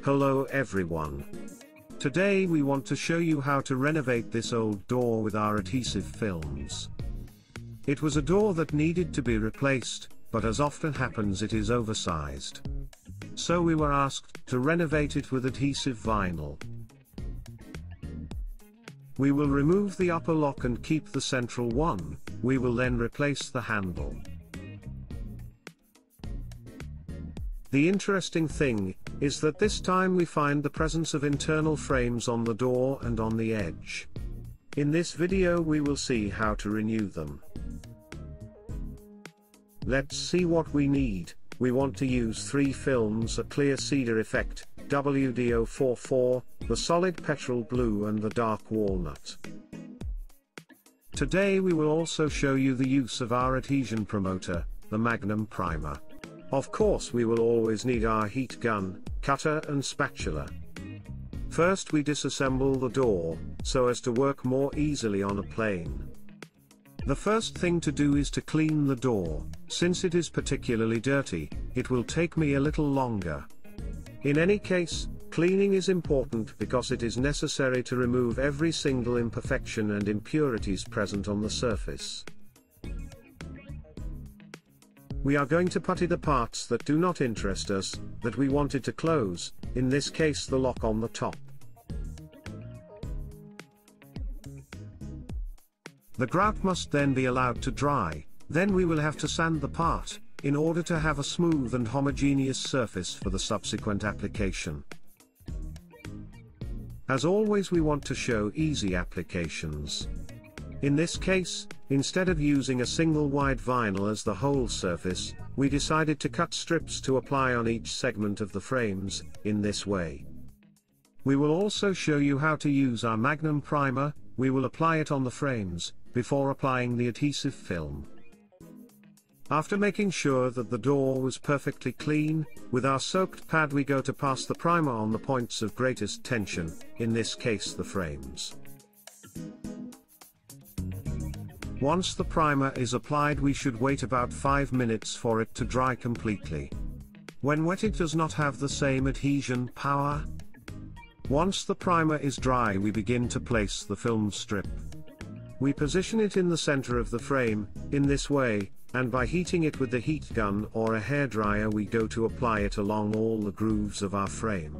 Hello everyone. Today we want to show you how to renovate this old door with our adhesive films. It was a door that needed to be replaced, but as often happens it is oversized. So we were asked to renovate it with adhesive vinyl. We will remove the upper lock and keep the central one. We will then replace the handle. The interesting thing is that this time we find the presence of internal frames on the door and on the edge. In this video we will see how to renew them. Let's see what we need. We want to use 3 films: a clear cedar effect, WD-044, the solid petrol blue and the dark walnut. Today we will also show you the use of our adhesion promoter, the Magnum Primer. Of course we will always need our heat gun, cutter and spatula. First we disassemble the door, so as to work more easily on a plane. The first thing to do is to clean the door. Since it is particularly dirty, it will take me a little longer. In any case, cleaning is important because it is necessary to remove every single imperfection and impurities present on the surface. We are going to putty the parts that do not interest us, that we wanted to close, in this case the lock on the top. The grout must then be allowed to dry, then we will have to sand the part, in order to have a smooth and homogeneous surface for the subsequent application. As always we want to show easy applications. In this case, instead of using a single wide vinyl as the whole surface, we decided to cut strips to apply on each segment of the frames, in this way. We will also show you how to use our Magnum Primer. We will apply it on the frames, before applying the adhesive film. After making sure that the door was perfectly clean, with our soaked pad we go to pass the primer on the points of greatest tension, in this case the frames. Once the primer is applied we should wait about 5 minutes for it to dry completely. When wet it does not have the same adhesion power. Once the primer is dry we begin to place the film strip. We position it in the center of the frame, in this way, and by heating it with the heat gun or a hairdryer we go to apply it along all the grooves of our frame.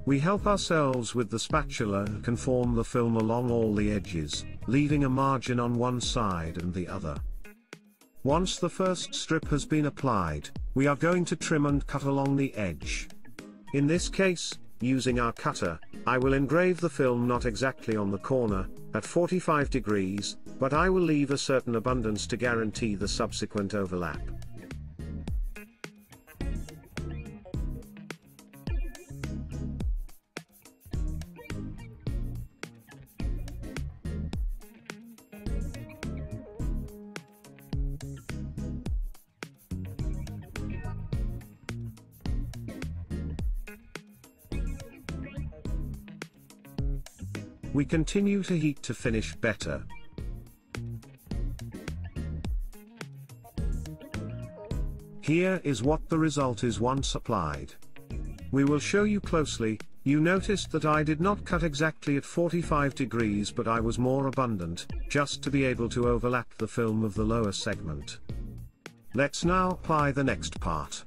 We help ourselves with the spatula and conform the film along all the edges, leaving a margin on one side and the other. Once the first strip has been applied, we are going to trim and cut along the edge. In this case, using our cutter, I will engrave the film not exactly on the corner, at 45 degrees, but I will leave a certain abundance to guarantee the subsequent overlap. We continue to heat to finish better. Here is what the result is once applied. We will show you closely. You noticed that I did not cut exactly at 45 degrees but I was more abundant, just to be able to overlap the film of the lower segment. Let's now apply the next part.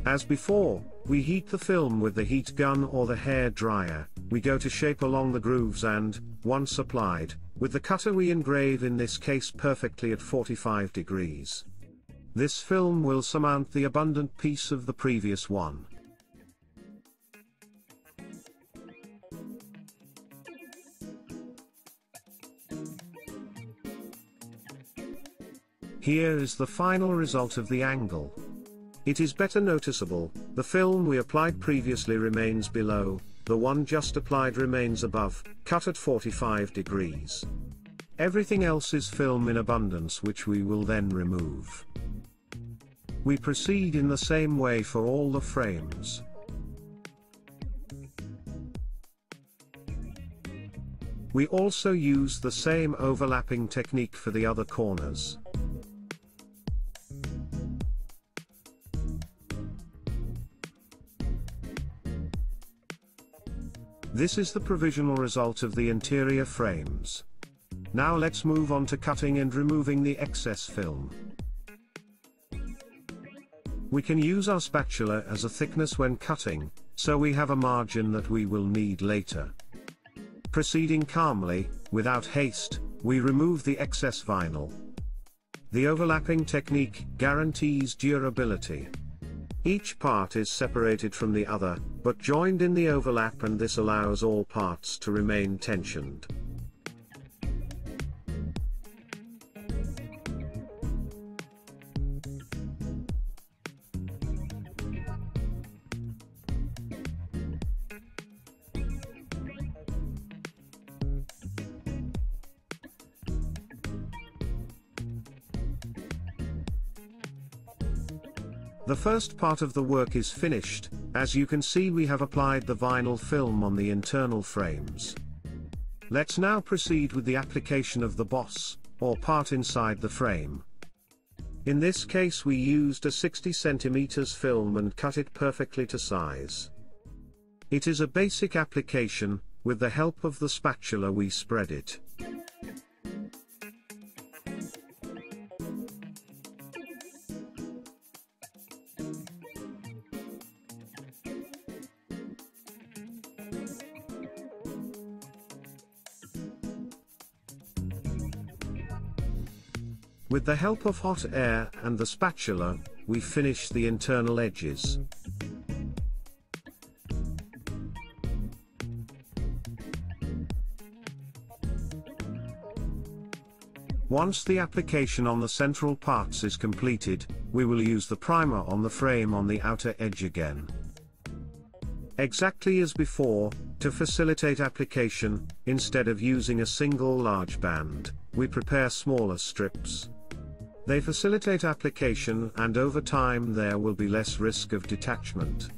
As before, we heat the film with the heat gun or the hair dryer. We go to shape along the grooves and, once applied, with the cutter we engrave in this case perfectly at 45 degrees. This film will surmount the abundant piece of the previous one. Here is the final result of the angle. It is better noticeable. The film we applied previously remains below, the one just applied remains above, cut at 45 degrees. Everything else is film in abundance which we will then remove. We proceed in the same way for all the frames. We also use the same overlapping technique for the other corners. This is the provisional result of the interior frames. Now let's move on to cutting and removing the excess film. We can use our spatula as a thickness when cutting, so we have a margin that we will need later. Proceeding calmly, without haste, we remove the excess vinyl. The overlapping technique guarantees durability. Each part is separated from the other, but joined in the overlap, and this allows all parts to remain tensioned. The first part of the work is finished. As you can see, we have applied the vinyl film on the internal frames. Let's now proceed with the application of the boss, or part inside the frame. In this case we used a 60 cm film and cut it perfectly to size. It is a basic application. With the help of the spatula we spread it. With the help of hot air and the spatula, we finish the internal edges. Once the application on the central parts is completed, we will use the primer on the frame on the outer edge again. Exactly as before, to facilitate application, instead of using a single large band, we prepare smaller strips. They facilitate application, and over time there will be less risk of detachment.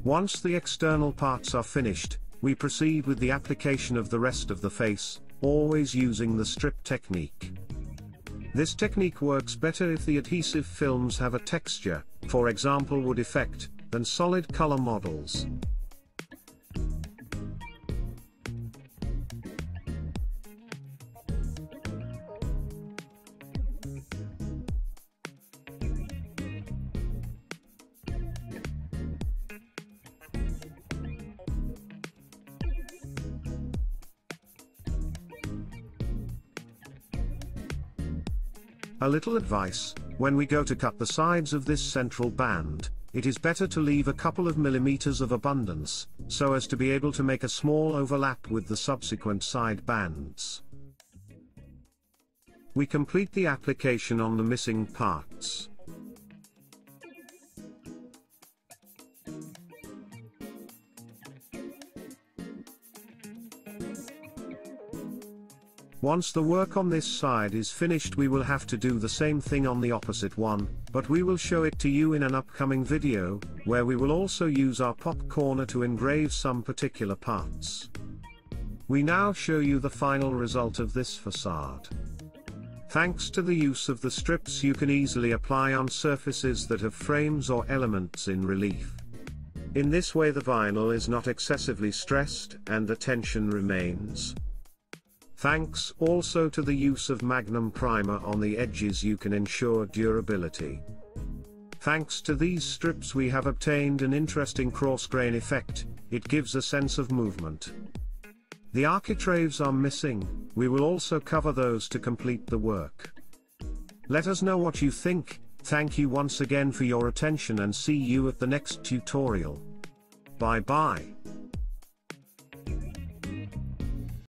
Once the external parts are finished, we proceed with the application of the rest of the face, always using the strip technique. This technique works better if the adhesive films have a texture, for example wood effect, than solid color models. A little advice: when we go to cut the sides of this central band, it is better to leave a couple of millimeters of abundance, so as to be able to make a small overlap with the subsequent side bands. We complete the application on the missing parts. Once the work on this side is finished, we will have to do the same thing on the opposite one, but we will show it to you in an upcoming video, where we will also use our pop corner to engrave some particular parts. We now show you the final result of this facade. Thanks to the use of the strips, you can easily apply on surfaces that have frames or elements in relief. In this way the vinyl is not excessively stressed and the tension remains. Thanks also to the use of Magnum Primer on the edges, you can ensure durability. Thanks to these strips we have obtained an interesting cross-grain effect. It gives a sense of movement. The architraves are missing. We will also cover those to complete the work. Let us know what you think. Thank you once again for your attention and see you at the next tutorial. Bye bye.